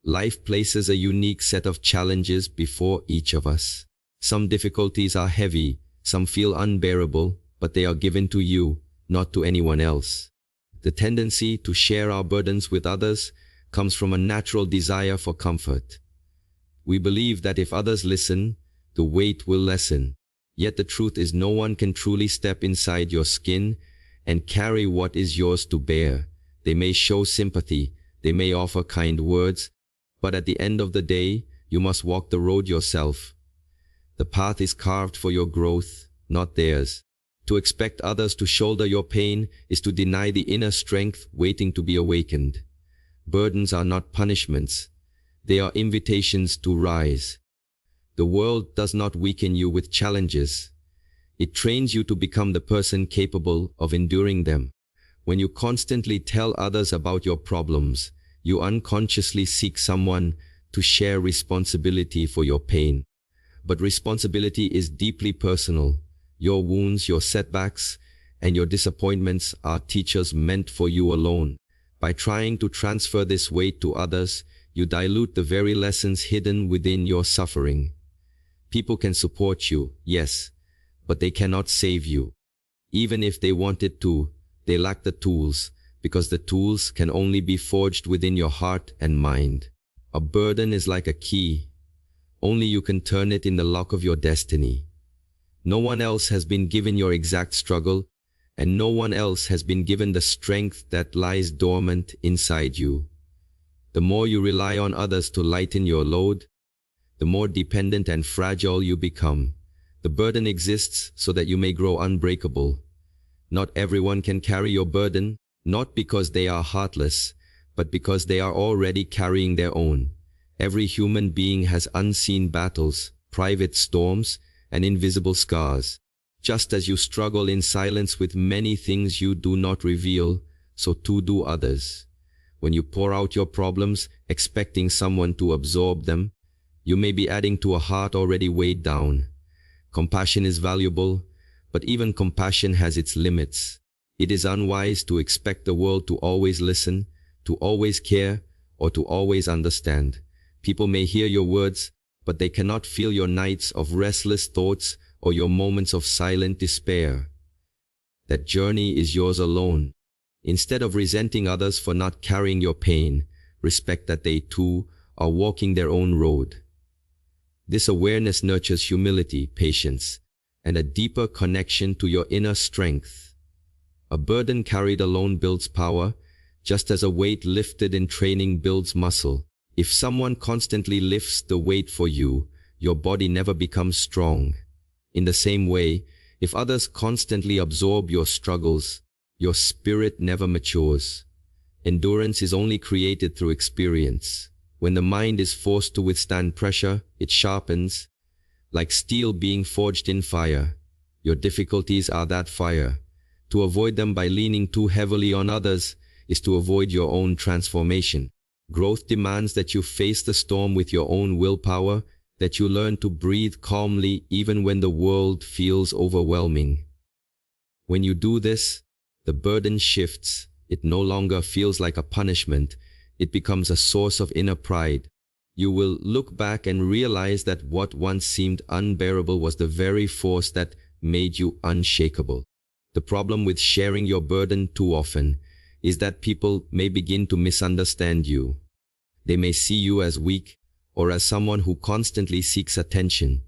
Life places a unique set of challenges before each of us. Some difficulties are heavy, some feel unbearable, but they are given to you, not to anyone else. The tendency to share our burdens with others comes from a natural desire for comfort. We believe that if others listen, the weight will lessen. Yet the truth is no one can truly step inside your skin and carry what is yours to bear. They may show sympathy, they may offer kind words, but at the end of the day, you must walk the road yourself. The path is carved for your growth, not theirs. To expect others to shoulder your pain is to deny the inner strength waiting to be awakened. Burdens are not punishments. They are invitations to rise. The world does not weaken you with challenges. It trains you to become the person capable of enduring them. When you constantly tell others about your problems, you unconsciously seek someone to share responsibility for your pain. But responsibility is deeply personal. Your wounds, your setbacks, and your disappointments are teachers meant for you alone. By trying to transfer this weight to others, you dilute the very lessons hidden within your suffering. People can support you, yes, but they cannot save you. Even if they wanted to, they lack the tools, because the tools can only be forged within your heart and mind. A burden is like a key. Only you can turn it in the lock of your destiny. No one else has been given your exact struggle, and no one else has been given the strength that lies dormant inside you. The more you rely on others to lighten your load, the more dependent and fragile you become. The burden exists so that you may grow unbreakable. Not everyone can carry your burden, not because they are heartless, but because they are already carrying their own. Every human being has unseen battles, private storms, and invisible scars. Just as you struggle in silence with many things you do not reveal, so too do others. When you pour out your problems, expecting someone to absorb them, you may be adding to a heart already weighed down. Compassion is valuable, but even compassion has its limits. It is unwise to expect the world to always listen, to always care, or to always understand. People may hear your words, but they cannot feel your nights of restless thoughts or your moments of silent despair. That journey is yours alone. Instead of resenting others for not carrying your pain, respect that they too are walking their own road. This awareness nurtures humility, patience, and a deeper connection to your inner strength. A burden carried alone builds power, just as a weight lifted in training builds muscle. If someone constantly lifts the weight for you, your body never becomes strong. In the same way, if others constantly absorb your struggles, your spirit never matures. Endurance is only created through experience. When the mind is forced to withstand pressure, it sharpens, like steel being forged in fire. Your difficulties are that fire. To avoid them by leaning too heavily on others is to avoid your own transformation. Growth demands that you face the storm with your own willpower, that you learn to breathe calmly even when the world feels overwhelming. When you do this, the burden shifts. It no longer feels like a punishment. It becomes a source of inner pride. You will look back and realize that what once seemed unbearable was the very force that made you unshakable. The problem with sharing your burden too often is that people may begin to misunderstand you. They may see you as weak or as someone who constantly seeks attention.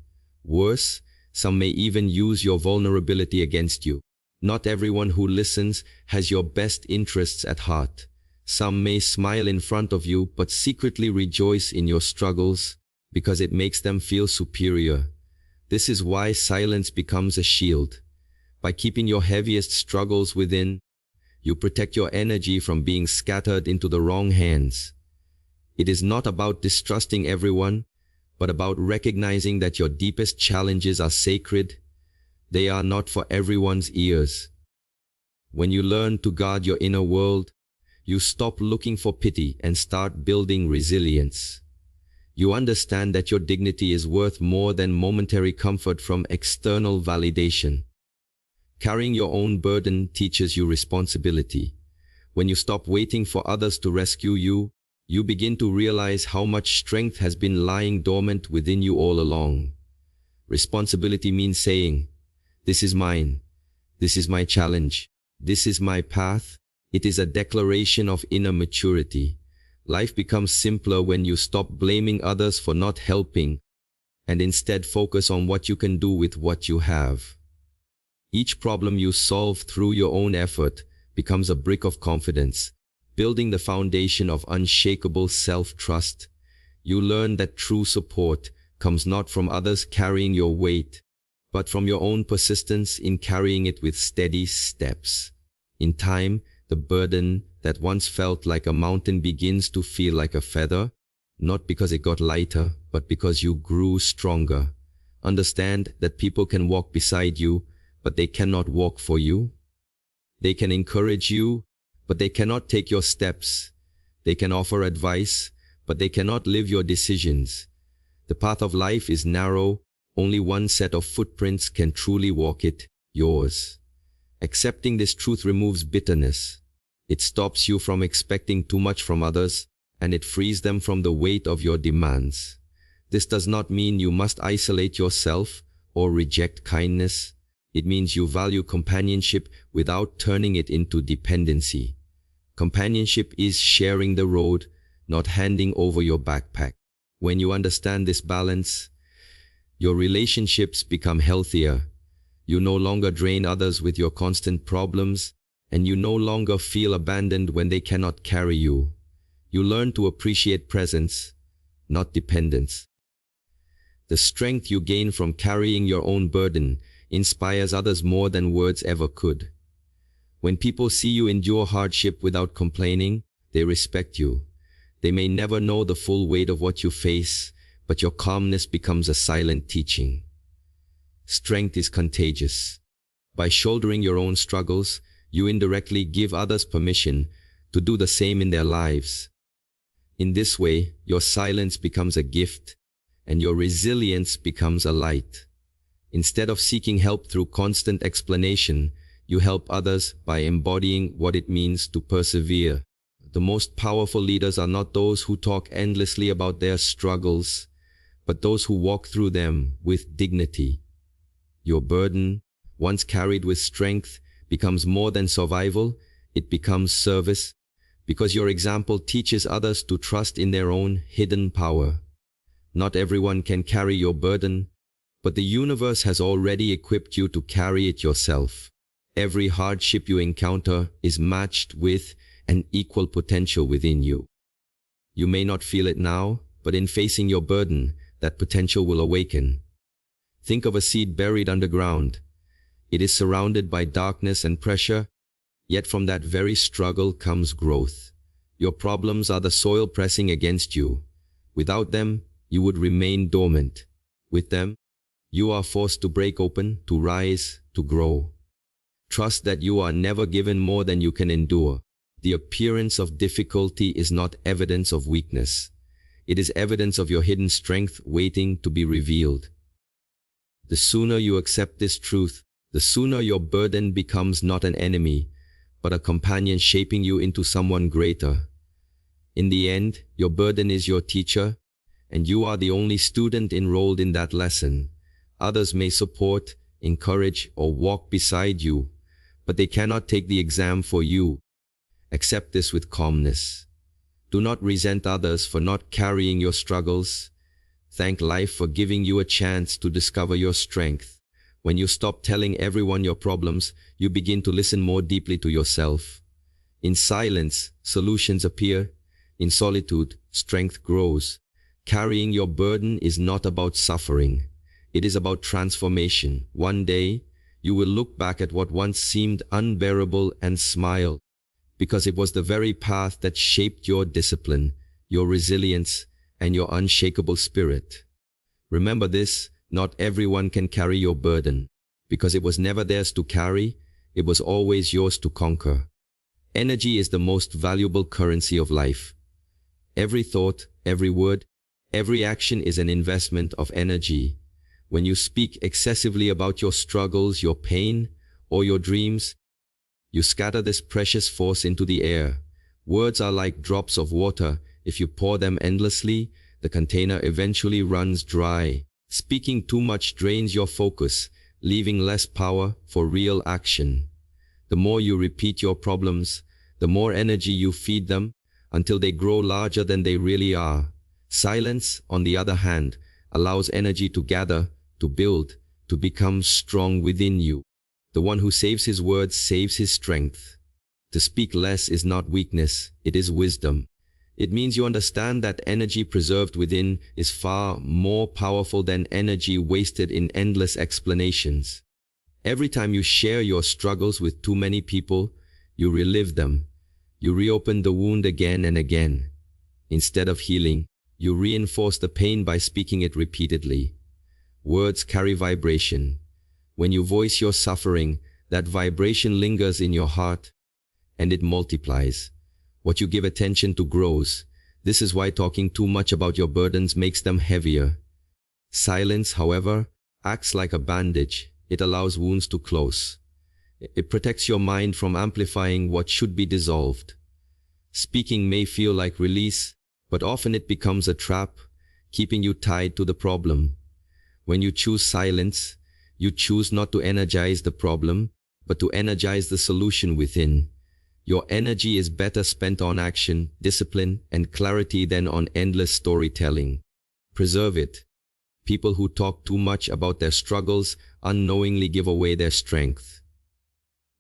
Worse, some may even use your vulnerability against you. Not everyone who listens has your best interests at heart. Some may smile in front of you but secretly rejoice in your struggles because it makes them feel superior. This is why silence becomes a shield. By keeping your heaviest struggles within, you protect your energy from being scattered into the wrong hands. It is not about distrusting everyone, but about recognizing that your deepest challenges are sacred. They are not for everyone's ears. When you learn to guard your inner world, you stop looking for pity and start building resilience. You understand that your dignity is worth more than momentary comfort from external validation. Carrying your own burden teaches you responsibility. When you stop waiting for others to rescue you, You begin to realize how much strength has been lying dormant within you all along. Responsibility means saying, "This is mine. This is my challenge. This is my path." It is a declaration of inner maturity. Life becomes simpler when you stop blaming others for not helping and instead focus on what you can do with what you have. Each problem you solve through your own effort becomes a brick of confidence, building the foundation of unshakable self-trust. You learn that true support comes not from others carrying your weight, but from your own persistence in carrying it with steady steps. In time, the burden that once felt like a mountain begins to feel like a feather, not because it got lighter, but because you grew stronger. Understand that people can walk beside you, but they cannot walk for you. They can encourage you, but they cannot take your steps. They can offer advice, but they cannot live your decisions. The path of life is narrow. Only one set of footprints can truly walk it, yours. Accepting this truth removes bitterness. It stops you from expecting too much from others, and it frees them from the weight of your demands. This does not mean you must isolate yourself or reject kindness. It means you value companionship without turning it into dependency. Companionship is sharing the road, not handing over your backpack. When you understand this balance, your relationships become healthier. You no longer drain others with your constant problems, and you no longer feel abandoned when they cannot carry you. You learn to appreciate presence, not dependence. The strength you gain from carrying your own burden inspires others more than words ever could. When people see you endure hardship without complaining, they respect you. They may never know the full weight of what you face, but your calmness becomes a silent teaching. Strength is contagious. By shouldering your own struggles, you indirectly give others permission to do the same in their lives. In this way, your silence becomes a gift, and your resilience becomes a light. Instead of seeking help through constant explanation, you help others by embodying what it means to persevere. The most powerful leaders are not those who talk endlessly about their struggles, but those who walk through them with dignity. Your burden, once carried with strength, becomes more than survival. It becomes service, because your example teaches others to trust in their own hidden power. Not everyone can carry your burden, but the universe has already equipped you to carry it yourself. Every hardship you encounter is matched with an equal potential within you. You may not feel it now, but in facing your burden, that potential will awaken. Think of a seed buried underground. It is surrounded by darkness and pressure, yet from that very struggle comes growth. Your problems are the soil pressing against you. Without them, you would remain dormant. With them, you are forced to break open, to rise, to grow. Trust that you are never given more than you can endure. The appearance of difficulty is not evidence of weakness. It is evidence of your hidden strength waiting to be revealed. The sooner you accept this truth, the sooner your burden becomes not an enemy, but a companion shaping you into someone greater. In the end, your burden is your teacher, and you are the only student enrolled in that lesson. Others may support, encourage, or walk beside you, but they cannot take the exam for you. Accept this with calmness. Do not resent others for not carrying your struggles. Thank life for giving you a chance to discover your strength. When you stop telling everyone your problems, you begin to listen more deeply to yourself. In silence, solutions appear. In solitude, strength grows. Carrying your burden is not about suffering. It is about transformation. One day, you will look back at what once seemed unbearable and smile, because it was the very path that shaped your discipline, your resilience, and your unshakable spirit. Remember this, not everyone can carry your burden, because it was never theirs to carry, it was always yours to conquer. Energy is the most valuable currency of life. Every thought, every word, every action is an investment of energy. When you speak excessively about your struggles, your pain, or your dreams, you scatter this precious force into the air. Words are like drops of water. If you pour them endlessly, the container eventually runs dry. Speaking too much drains your focus, leaving less power for real action. The more you repeat your problems, the more energy you feed them until they grow larger than they really are. Silence, on the other hand, allows energy to gather, to build, to become strong within you. The one who saves his words saves his strength. To speak less is not weakness, it is wisdom. It means you understand that energy preserved within is far more powerful than energy wasted in endless explanations. Every time you share your struggles with too many people, you relive them. You reopen the wound again and again. Instead of healing, you reinforce the pain by speaking it repeatedly. Words carry vibration. When you voice your suffering, that vibration lingers in your heart, and it multiplies. What you give attention to grows. This is why talking too much about your burdens makes them heavier. Silence, however, acts like a bandage. It allows wounds to close. It protects your mind from amplifying what should be dissolved. Speaking may feel like release, but often it becomes a trap, keeping you tied to the problem. When you choose silence, you choose not to energize the problem, but to energize the solution within. Your energy is better spent on action, discipline, and clarity than on endless storytelling. Preserve it. People who talk too much about their struggles unknowingly give away their strength.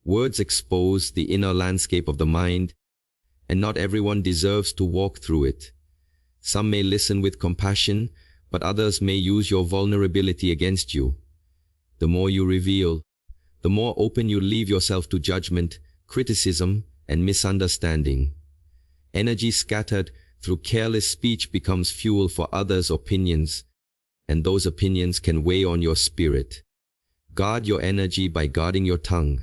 Words expose the inner landscape of the mind, and not everyone deserves to walk through it. Some may listen with compassion, but others may use your vulnerability against you. The more you reveal, the more open you leave yourself to judgment, criticism, and misunderstanding. Energy scattered through careless speech becomes fuel for others' opinions, and those opinions can weigh on your spirit. Guard your energy by guarding your tongue.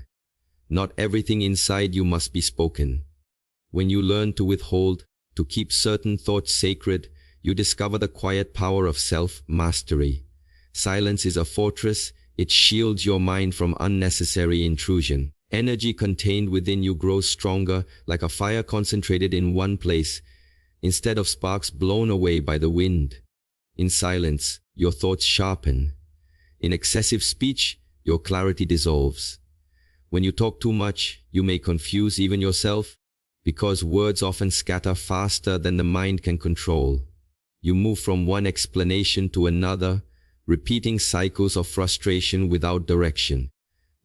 Not everything inside you must be spoken. When you learn to withhold, to keep certain thoughts sacred, you discover the quiet power of self-mastery. Silence is a fortress. It shields your mind from unnecessary intrusion. Energy contained within you grows stronger, like a fire concentrated in one place, instead of sparks blown away by the wind. In silence, your thoughts sharpen. In excessive speech, your clarity dissolves. When you talk too much, you may confuse even yourself, because words often scatter faster than the mind can control. You move from one explanation to another, repeating cycles of frustration without direction.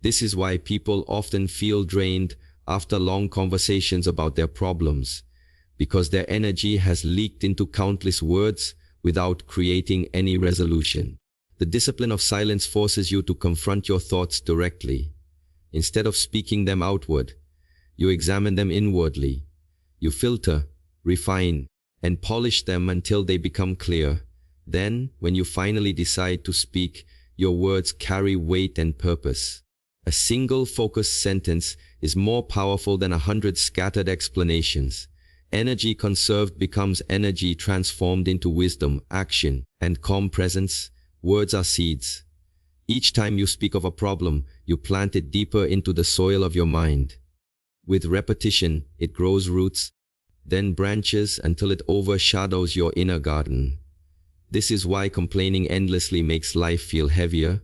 This is why people often feel drained after long conversations about their problems, because their energy has leaked into countless words without creating any resolution. The discipline of silence forces you to confront your thoughts directly. Instead of speaking them outward, you examine them inwardly. You filter, refine, and polish them until they become clear. Then, when you finally decide to speak, your words carry weight and purpose. A single focused sentence is more powerful than 100 scattered explanations. Energy conserved becomes energy transformed into wisdom, action, and calm presence. Words are seeds. Each time you speak of a problem, you plant it deeper into the soil of your mind. With repetition, it grows roots, then branches until it overshadows your inner garden. This is why complaining endlessly makes life feel heavier.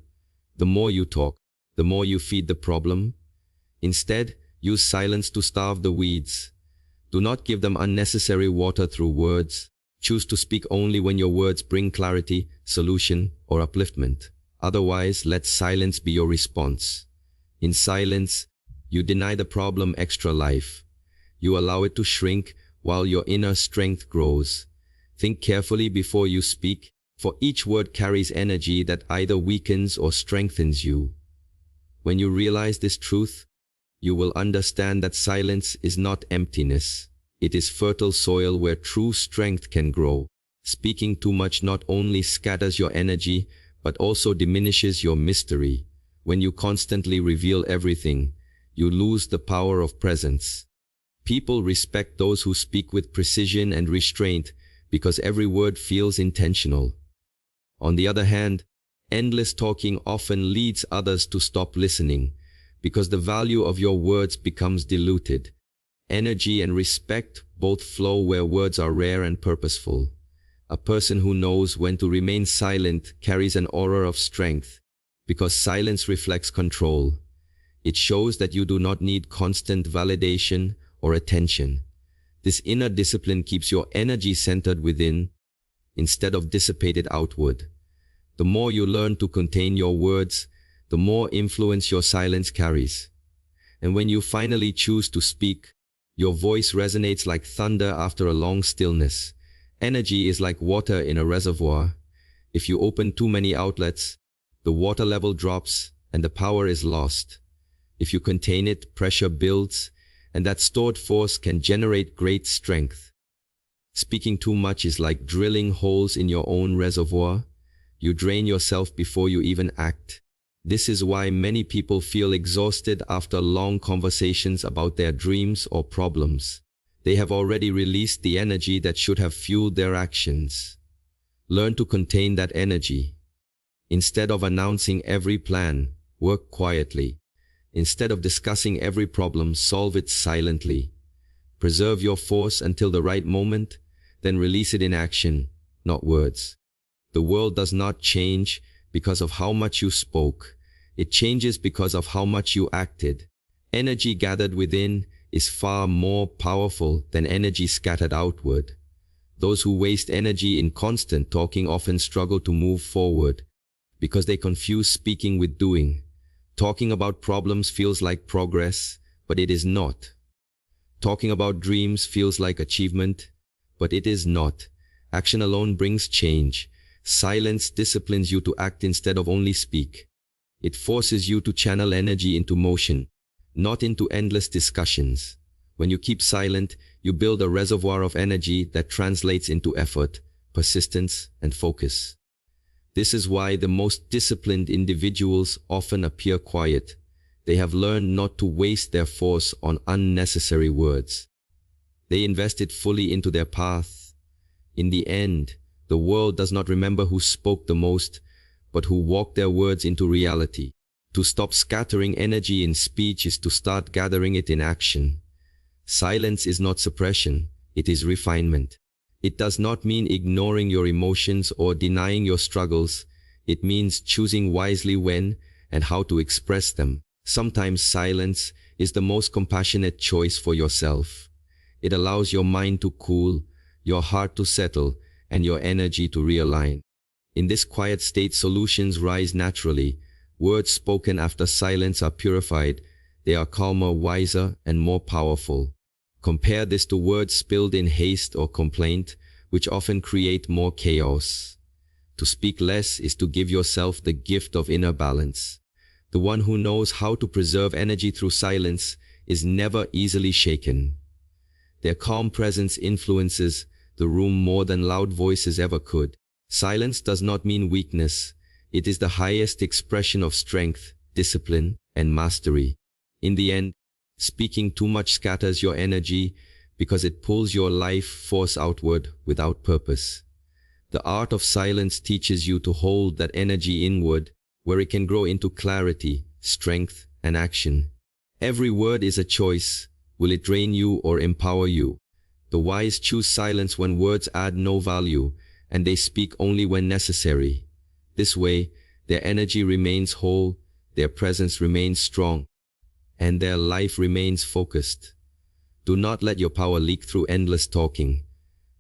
The more you talk, the more you feed the problem. Instead, use silence to starve the weeds. Do not give them unnecessary water through words. Choose to speak only when your words bring clarity, solution, or upliftment. Otherwise, let silence be your response. In silence, you deny the problem extra life. You allow it to shrink while your inner strength grows. Think carefully before you speak, for each word carries energy that either weakens or strengthens you. When you realize this truth, you will understand that silence is not emptiness. It is fertile soil where true strength can grow. Speaking too much not only scatters your energy, but also diminishes your mystery. When you constantly reveal everything, you lose the power of presence. People respect those who speak with precision and restraint because every word feels intentional. On the other hand, endless talking often leads others to stop listening because the value of your words becomes diluted. Energy and respect both flow where words are rare and purposeful. A person who knows when to remain silent carries an aura of strength, because silence reflects control. It shows that you do not need constant validation or attention. This inner discipline keeps your energy centered within, instead of dissipated outward. The more you learn to contain your words, the more influence your silence carries. And when you finally choose to speak, your voice resonates like thunder after a long stillness. Energy is like water in a reservoir. If you open too many outlets, the water level drops and the power is lost. If you contain it, pressure builds, and that stored force can generate great strength. Speaking too much is like drilling holes in your own reservoir. You drain yourself before you even act. This is why many people feel exhausted after long conversations about their dreams or problems. They have already released the energy that should have fueled their actions. Learn to contain that energy. Instead of announcing every plan, work quietly. Instead of discussing every problem, solve it silently. Preserve your force until the right moment, then release it in action, not words. The world does not change because of how much you spoke. It changes because of how much you acted. Energy gathered within is far more powerful than energy scattered outward. Those who waste energy in constant talking often struggle to move forward because they confuse speaking with doing. Talking about problems feels like progress, but it is not. Talking about dreams feels like achievement, but it is not. Action alone brings change. Silence disciplines you to act instead of only speak. It forces you to channel energy into motion, not into endless discussions. When you keep silent, you build a reservoir of energy that translates into effort, persistence, and focus. This is why the most disciplined individuals often appear quiet. They have learned not to waste their force on unnecessary words. They invest it fully into their path. In the end, the world does not remember who spoke the most, but who walked their words into reality. To stop scattering energy in speech is to start gathering it in action. Silence is not suppression, it is refinement. It does not mean ignoring your emotions or denying your struggles. It means choosing wisely when and how to express them. Sometimes silence is the most compassionate choice for yourself. It allows your mind to cool, your heart to settle, and your energy to realign. In this quiet state, solutions rise naturally. Words spoken after silence are purified. They are calmer, wiser, and more powerful. Compare this to words spilled in haste or complaint, which often create more chaos. To speak less is to give yourself the gift of inner balance. The one who knows how to preserve energy through silence is never easily shaken. Their calm presence influences the room more than loud voices ever could. Silence does not mean weakness. It is the highest expression of strength, discipline, and mastery. In the end, speaking too much scatters your energy because it pulls your life force outward without purpose. The art of silence teaches you to hold that energy inward, where it can grow into clarity, strength, and action. Every word is a choice. Will it drain you or empower you? The wise choose silence when words add no value, and they speak only when necessary. This way, their energy remains whole, their presence remains strong, and their life remains focused. Do not let your power leak through endless talking.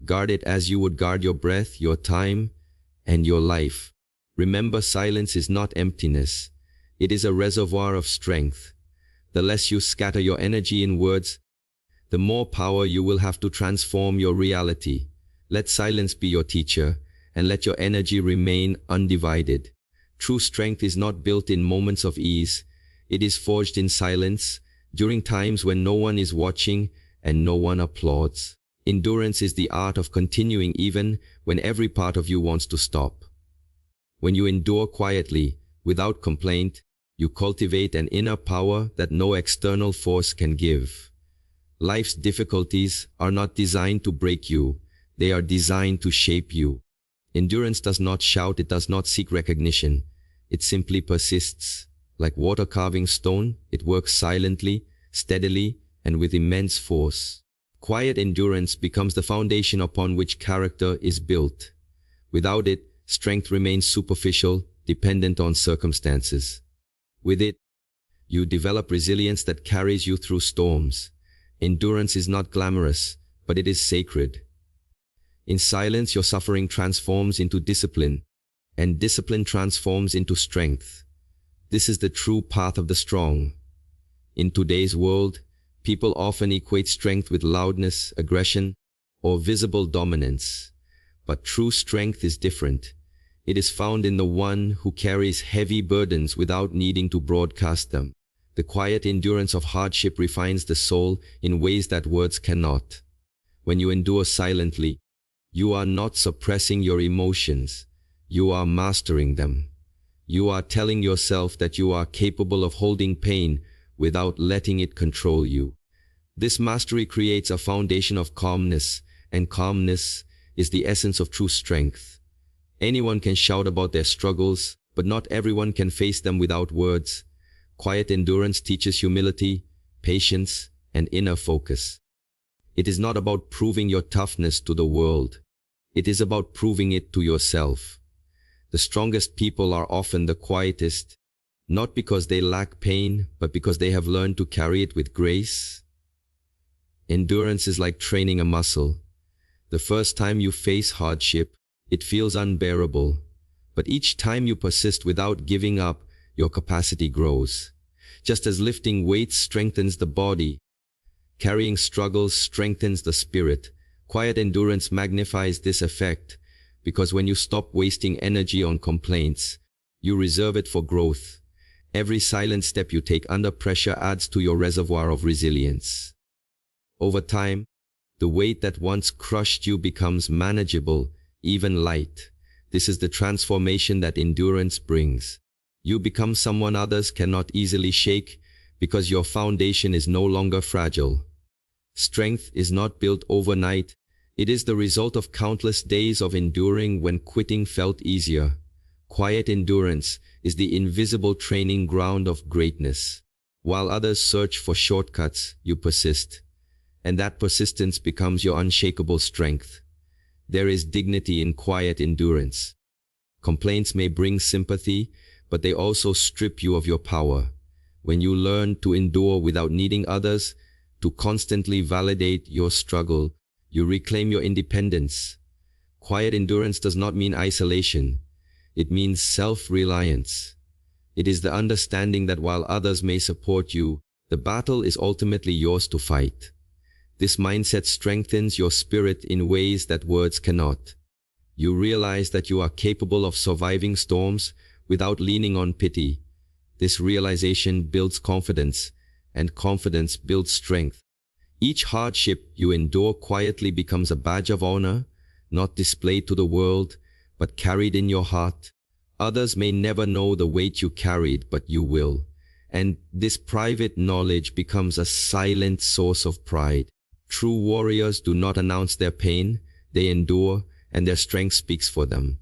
Guard it as you would guard your breath, your time, and your life. Remember, silence is not emptiness. It is a reservoir of strength. The less you scatter your energy in words, the more power you will have to transform your reality. Let silence be your teacher, and let your energy remain undivided. True strength is not built in moments of ease. It is forged in silence, during times when no one is watching and no one applauds. Endurance is the art of continuing even when every part of you wants to stop. When you endure quietly, without complaint, you cultivate an inner power that no external force can give. Life's difficulties are not designed to break you. They are designed to shape you. Endurance does not shout, it does not seek recognition. It simply persists. Like water carving stone, it works silently, steadily, and with immense force. Quiet endurance becomes the foundation upon which character is built. Without it, strength remains superficial, dependent on circumstances. With it, you develop resilience that carries you through storms. Endurance is not glamorous, but it is sacred. In silence, your suffering transforms into discipline, and discipline transforms into strength. This is the true path of the strong. In today's world, people often equate strength with loudness, aggression, or visible dominance. But true strength is different. It is found in the one who carries heavy burdens without needing to broadcast them. The quiet endurance of hardship refines the soul in ways that words cannot. When you endure silently, you are not suppressing your emotions. You are mastering them. You are telling yourself that you are capable of holding pain without letting it control you. This mastery creates a foundation of calmness, and calmness is the essence of true strength. Anyone can shout about their struggles, but not everyone can face them without words. Quiet endurance teaches humility, patience, and inner focus. It is not about proving your toughness to the world. It is about proving it to yourself. The strongest people are often the quietest, not because they lack pain, but because they have learned to carry it with grace. Endurance is like training a muscle. The first time you face hardship, it feels unbearable. But each time you persist without giving up, your capacity grows. Just as lifting weights strengthens the body, carrying struggles strengthens the spirit. Quiet endurance magnifies this effect, because when you stop wasting energy on complaints, you reserve it for growth. Every silent step you take under pressure adds to your reservoir of resilience. Over time, the weight that once crushed you becomes manageable, even light. This is the transformation that endurance brings. You become someone others cannot easily shake because your foundation is no longer fragile. Strength is not built overnight. It is the result of countless days of enduring when quitting felt easier. Quiet endurance is the invisible training ground of greatness. While others search for shortcuts, you persist. And that persistence becomes your unshakable strength. There is dignity in quiet endurance. Complaints may bring sympathy, but they also strip you of your power. When you learn to endure without needing others to constantly validate your struggle, you reclaim your independence. Quiet endurance does not mean isolation. It means self-reliance. It is the understanding that while others may support you, the battle is ultimately yours to fight. This mindset strengthens your spirit in ways that words cannot. You realize that you are capable of surviving storms without leaning on pity. This realization builds confidence, and confidence builds strength. Each hardship you endure quietly becomes a badge of honor, not displayed to the world, but carried in your heart. Others may never know the weight you carried, but you will. And this private knowledge becomes a silent source of pride. True warriors do not announce their pain, they endure, and their strength speaks for them.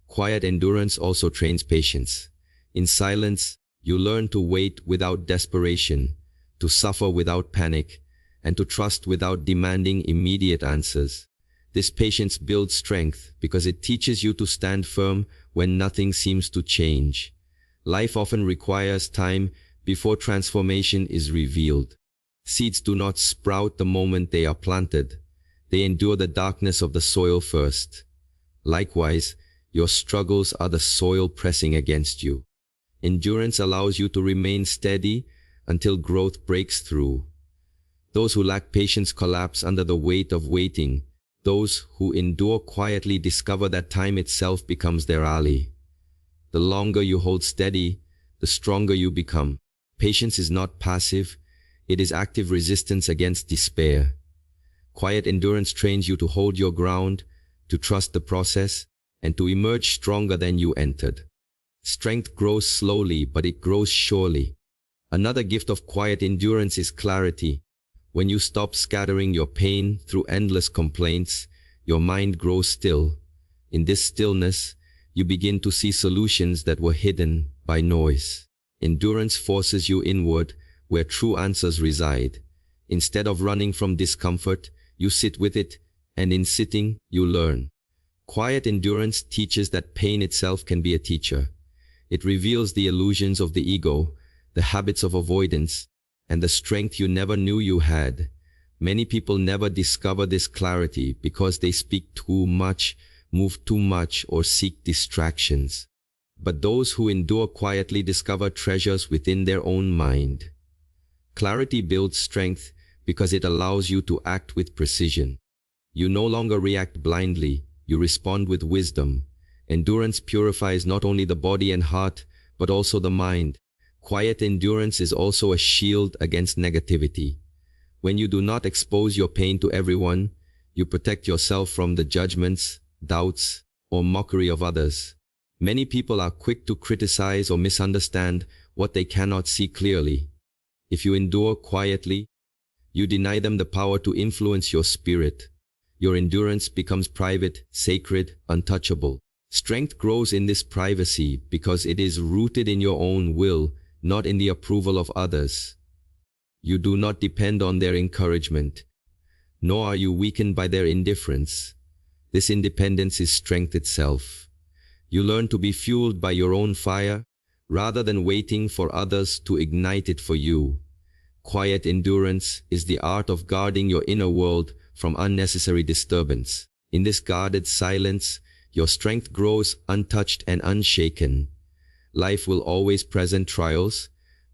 Quiet endurance also trains patience. In silence, you learn to wait without desperation, to suffer without panic, and to trust without demanding immediate answers. This patience builds strength because it teaches you to stand firm when nothing seems to change. Life often requires time before transformation is revealed. Seeds do not sprout the moment they are planted. They endure the darkness of the soil first. Likewise, your struggles are the soil pressing against you. Endurance allows you to remain steady until growth breaks through. Those who lack patience collapse under the weight of waiting. Those who endure quietly discover that time itself becomes their ally. The longer you hold steady, the stronger you become. Patience is not passive, it is active resistance against despair. Quiet endurance trains you to hold your ground, to trust the process, and to emerge stronger than you entered. Strength grows slowly, but it grows surely. Another gift of quiet endurance is clarity. When you stop scattering your pain through endless complaints, your mind grows still. In this stillness, you begin to see solutions that were hidden by noise. Endurance forces you inward, where true answers reside. Instead of running from discomfort, you sit with it, and in sitting, you learn. Quiet endurance teaches that pain itself can be a teacher. It reveals the illusions of the ego, the habits of avoidance, and the strength you never knew you had. Many people never discover this clarity because they speak too much, move too much, or seek distractions. But those who endure quietly discover treasures within their own mind. Clarity builds strength because it allows you to act with precision. You no longer react blindly, you respond with wisdom. Endurance purifies not only the body and heart, but also the mind. Quiet endurance is also a shield against negativity. When you do not expose your pain to everyone, you protect yourself from the judgments, doubts, or mockery of others. Many people are quick to criticize or misunderstand what they cannot see clearly. If you endure quietly, you deny them the power to influence your spirit. Your endurance becomes private, sacred, untouchable. Strength grows in this privacy because it is rooted in your own will, not in the approval of others. You do not depend on their encouragement, nor are you weakened by their indifference. This independence is strength itself. You learn to be fueled by your own fire, rather than waiting for others to ignite it for you. Quiet endurance is the art of guarding your inner world from unnecessary disturbance. In this guarded silence, your strength grows untouched and unshaken. Life will always present trials,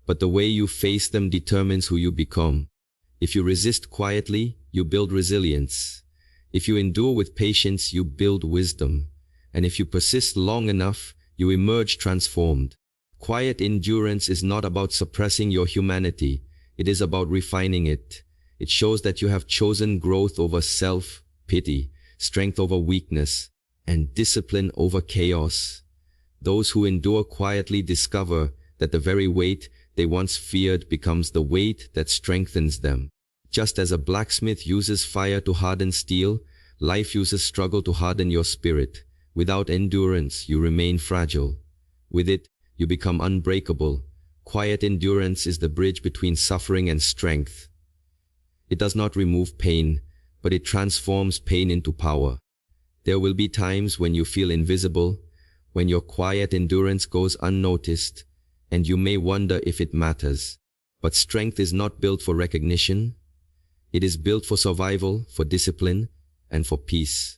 but the way you face them determines who you become. If you resist quietly, you build resilience. If you endure with patience, you build wisdom. And if you persist long enough, you emerge transformed. Quiet endurance is not about suppressing your humanity. It is about refining it. It shows that you have chosen growth over self-pity, strength over weakness, and discipline over chaos. Those who endure quietly discover that the very weight they once feared becomes the weight that strengthens them. Just as a blacksmith uses fire to harden steel, life uses struggle to harden your spirit. Without endurance, you remain fragile. With it, you become unbreakable. Quiet endurance is the bridge between suffering and strength. It does not remove pain, but it transforms pain into power. There will be times when you feel invisible, when your quiet endurance goes unnoticed, and you may wonder if it matters. But strength is not built for recognition. It is built for survival, for discipline, and for peace.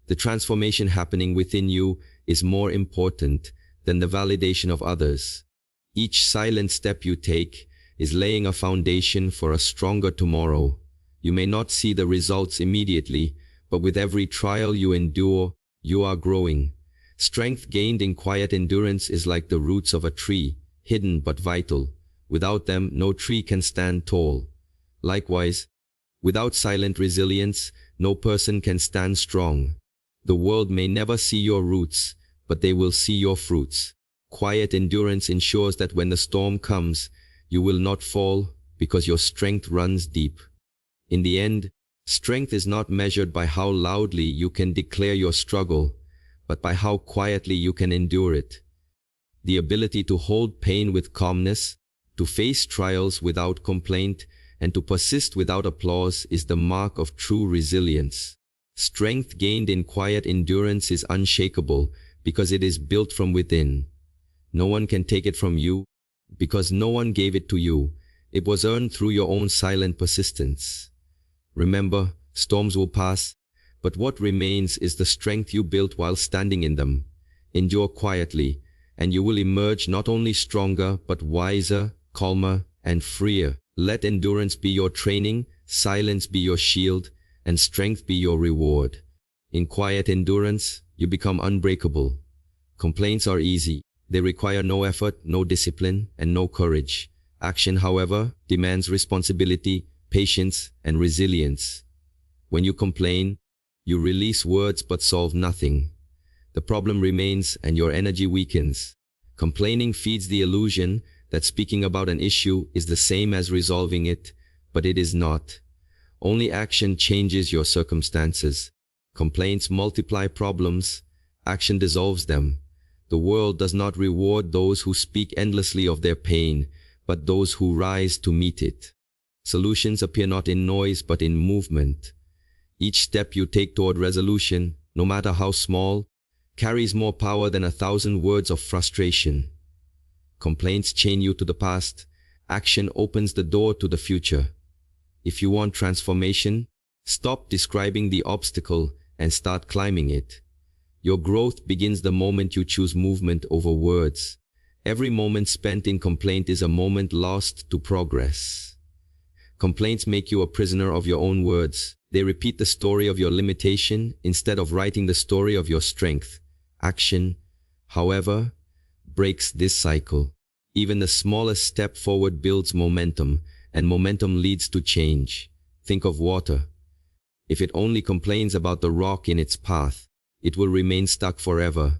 The transformation happening within you is more important than the validation of others. Each silent step you take is laying a foundation for a stronger tomorrow. You may not see the results immediately, but with every trial you endure, you are growing. Strength gained in quiet endurance is like the roots of a tree, hidden but vital. Without them, no tree can stand tall. Likewise, without silent resilience, no person can stand strong. The world may never see your roots, but they will see your fruits. Quiet endurance ensures that when the storm comes, you will not fall because your strength runs deep. In the end, strength is not measured by how loudly you can declare your struggle, but by how quietly you can endure it. The ability to hold pain with calmness, to face trials without complaint, and to persist without applause is the mark of true resilience. Strength gained in quiet endurance is unshakable because it is built from within. No one can take it from you because no one gave it to you. It was earned through your own silent persistence. Remember, storms will pass, but what remains is the strength you built while standing in them. Endure quietly, and you will emerge not only stronger, but wiser, calmer, and freer. Let endurance be your training, silence be your shield, and strength be your reward. In quiet endurance, you become unbreakable. Complaints are easy. They require no effort, no discipline, and no courage. Action, however, demands responsibility, patience, and resilience. When you complain, you release words but solve nothing. The problem remains and your energy weakens. Complaining feeds the illusion that speaking about an issue is the same as resolving it, but it is not. Only action changes your circumstances. Complaints multiply problems, action dissolves them. The world does not reward those who speak endlessly of their pain, but those who rise to meet it. Solutions appear not in noise but in movement. Each step you take toward resolution, no matter how small, carries more power than 1,000 words of frustration. Complaints chain you to the past. Action opens the door to the future. If you want transformation, stop describing the obstacle and start climbing it. Your growth begins the moment you choose movement over words. Every moment spent in complaint is a moment lost to progress. Complaints make you a prisoner of your own words. They repeat the story of your limitation instead of writing the story of your strength. Action, however, breaks this cycle. Even the smallest step forward builds momentum, and momentum leads to change. Think of water. If it only complains about the rock in its path, it will remain stuck forever.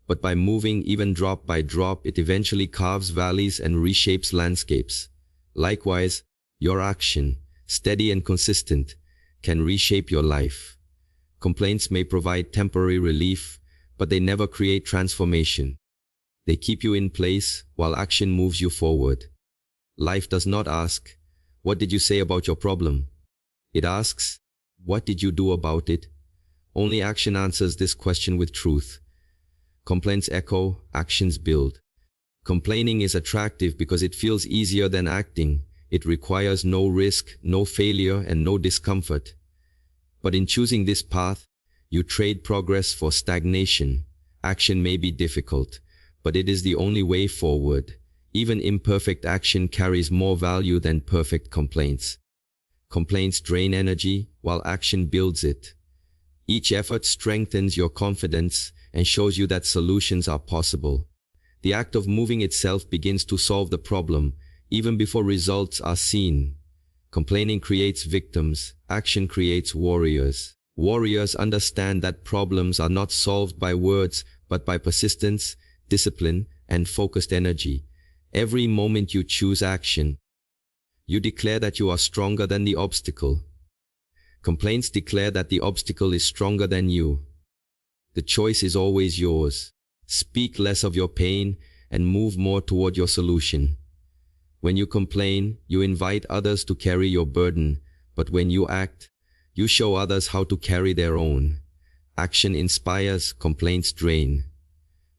But by moving even drop by drop, it eventually carves valleys and reshapes landscapes. Likewise, your action, steady and consistent, can reshape your life. Complaints may provide temporary relief, but they never create transformation. They keep you in place while action moves you forward. Life does not ask, "What did you say about your problem?" It asks, "What did you do about it?" Only action answers this question with truth. Complaints echo, actions build. Complaining is attractive because it feels easier than acting. It requires no risk, no failure, and no discomfort. But in choosing this path, you trade progress for stagnation. Action may be difficult, but it is the only way forward. Even imperfect action carries more value than perfect complaints. Complaints drain energy, while action builds it. Each effort strengthens your confidence and shows you that solutions are possible. The act of moving itself begins to solve the problem, even before results are seen. Complaining creates victims, action creates warriors. Warriors understand that problems are not solved by words, but by persistence, discipline, and focused energy. Every moment you choose action, you declare that you are stronger than the obstacle. Complaints declare that the obstacle is stronger than you. The choice is always yours. Speak less of your pain and move more toward your solution. When you complain, you invite others to carry your burden, but when you act, you show others how to carry their own. Action inspires, complaints drain.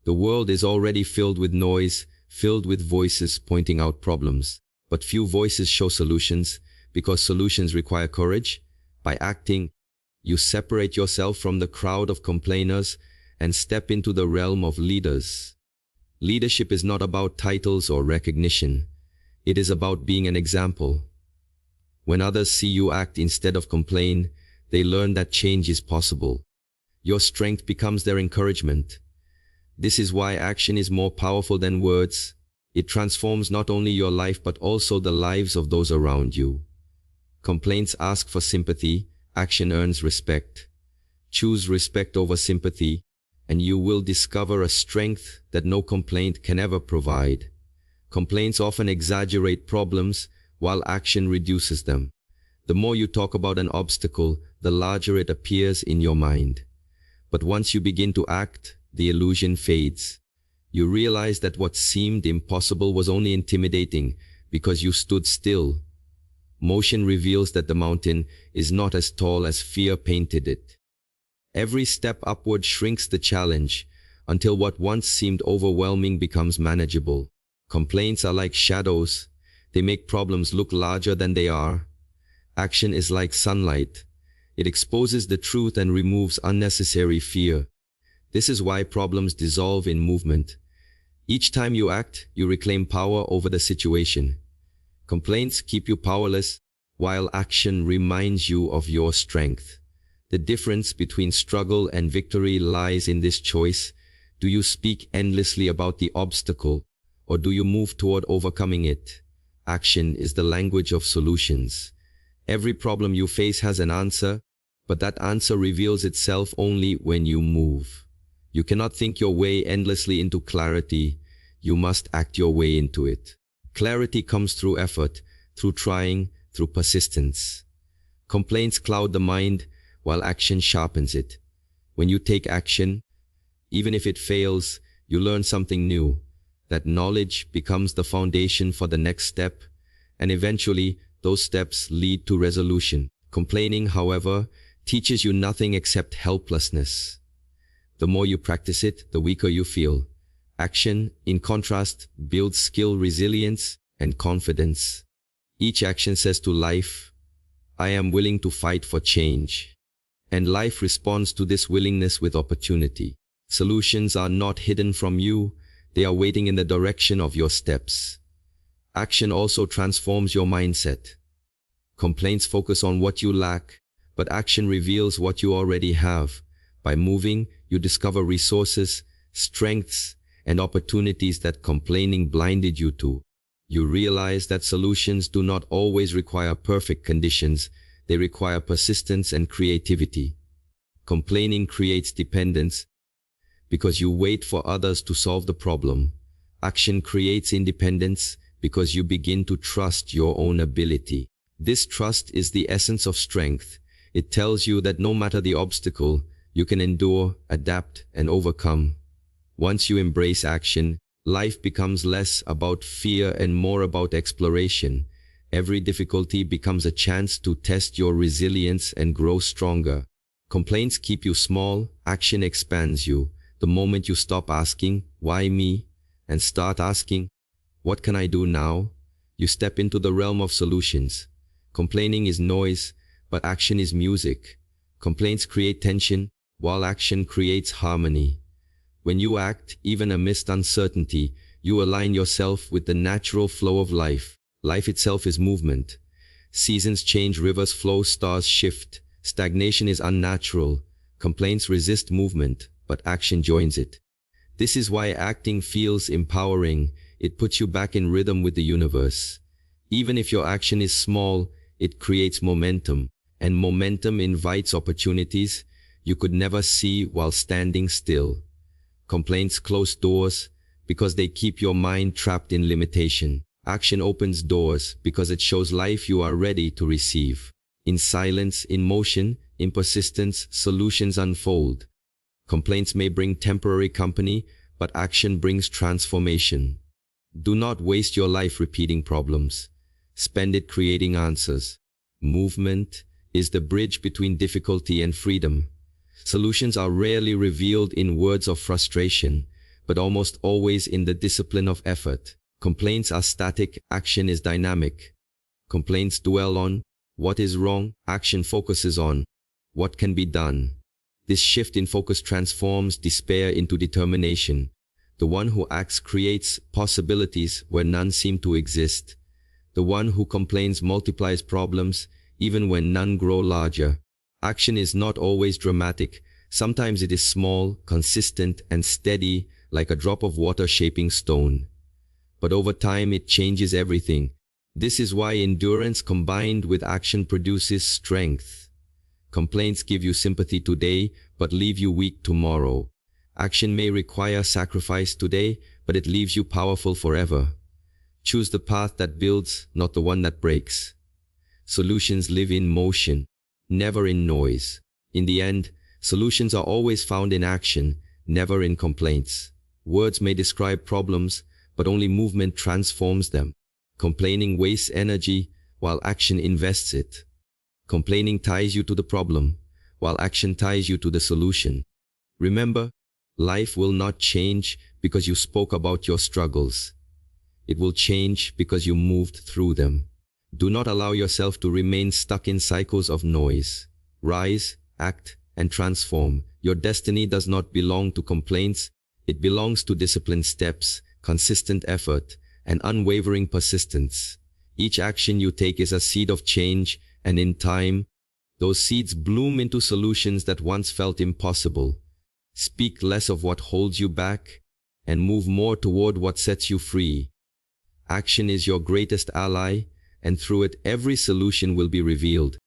The world is already filled with noise, filled with voices pointing out problems. But few voices show solutions, because solutions require courage. By acting, you separate yourself from the crowd of complainers and step into the realm of leaders. Leadership is not about titles or recognition. It is about being an example. When others see you act instead of complain, they learn that change is possible. Your strength becomes their encouragement. This is why action is more powerful than words. It transforms not only your life but also the lives of those around you. Complaints ask for sympathy, action earns respect. Choose respect over sympathy, and you will discover a strength that no complaint can ever provide. Complaints often exaggerate problems, while action reduces them. The more you talk about an obstacle, the larger it appears in your mind. But once you begin to act, the illusion fades. You realize that what seemed impossible was only intimidating because you stood still. Motion reveals that the mountain is not as tall as fear painted it. Every step upward shrinks the challenge until what once seemed overwhelming becomes manageable. Complaints are like shadows. They make problems look larger than they are. Action is like sunlight. It exposes the truth and removes unnecessary fear. This is why problems dissolve in movement. Each time you act, you reclaim power over the situation. Complaints keep you powerless, while action reminds you of your strength. The difference between struggle and victory lies in this choice. Do you speak endlessly about the obstacle, or do you move toward overcoming it? Action is the language of solutions. Every problem you face has an answer, but that answer reveals itself only when you move. You cannot think your way endlessly into clarity. You must act your way into it. Clarity comes through effort, through trying, through persistence. Complaints cloud the mind, while action sharpens it. When you take action, even if it fails, you learn something new. That knowledge becomes the foundation for the next step, and eventually, Those steps lead to resolution. Complaining, however, teaches you nothing except helplessness. The more you practice it, the weaker you feel. Action, in contrast, builds skill, resilience, and confidence. Each action says to life, I am willing to fight for change. And life responds to this willingness with opportunity. Solutions are not hidden from you, they are waiting in the direction of your steps. Action also transforms your mindset. Complaints focus on what you lack, but action reveals what you already have. By moving, you discover resources, strengths, and opportunities that complaining blinded you to. You realize that solutions do not always require perfect conditions, they require persistence and creativity. Complaining creates dependence because you wait for others to solve the problem. Action creates independence because you begin to trust your own ability. This trust is the essence of strength. It tells you that no matter the obstacle, you can endure, adapt, and overcome. Once you embrace action, life becomes less about fear and more about exploration. Every difficulty becomes a chance to test your resilience and grow stronger. Complaints keep you small, action expands you. The moment you stop asking, why me? And start asking, what can I do now? You step into the realm of solutions. Complaining is noise, but action is music. Complaints create tension, while action creates harmony. When you act, even amidst uncertainty, you align yourself with the natural flow of life. Life itself is movement. Seasons change, rivers flow, stars shift. Stagnation is unnatural. Complaints resist movement, but action joins it. This is why acting feels empowering. It puts you back in rhythm with the universe. Even if your action is small, it creates momentum, and momentum invites opportunities you could never see while standing still. Complaints close doors because they keep your mind trapped in limitation. Action opens doors because it shows life you are ready to receive. In silence, in motion, in persistence, solutions unfold. Complaints may bring temporary company, but action brings transformation. Do not waste your life repeating problems. Spend it creating answers. Movement is the bridge between difficulty and freedom. Solutions are rarely revealed in words of frustration, but almost always in the discipline of effort. Complaints are static, action is dynamic. Complaints dwell on what is wrong, action focuses on what can be done. This shift in focus transforms despair into determination. The one who acts creates possibilities where none seem to exist. The one who complains multiplies problems, even when none grow larger. Action is not always dramatic. Sometimes it is small, consistent, and steady, like a drop of water shaping stone. But over time it changes everything. This is why endurance combined with action produces strength. Complaints give you sympathy today, but leave you weak tomorrow. Action may require sacrifice today, but it leaves you powerful forever. Choose the path that builds, not the one that breaks. Solutions live in motion, never in noise. In the end, solutions are always found in action, never in complaints. Words may describe problems, but only movement transforms them. Complaining wastes energy, while action invests it. Complaining ties you to the problem, while action ties you to the solution. Remember, life will not change because you spoke about your struggles. It will change because you moved through them. Do not allow yourself to remain stuck in cycles of noise. Rise, act, and transform. Your destiny does not belong to complaints. It belongs to disciplined steps, consistent effort, and unwavering persistence. Each action you take is a seed of change, and in time, those seeds bloom into solutions that once felt impossible. Speak less of what holds you back, and move more toward what sets you free. Action is your greatest ally, and through it every solution will be revealed.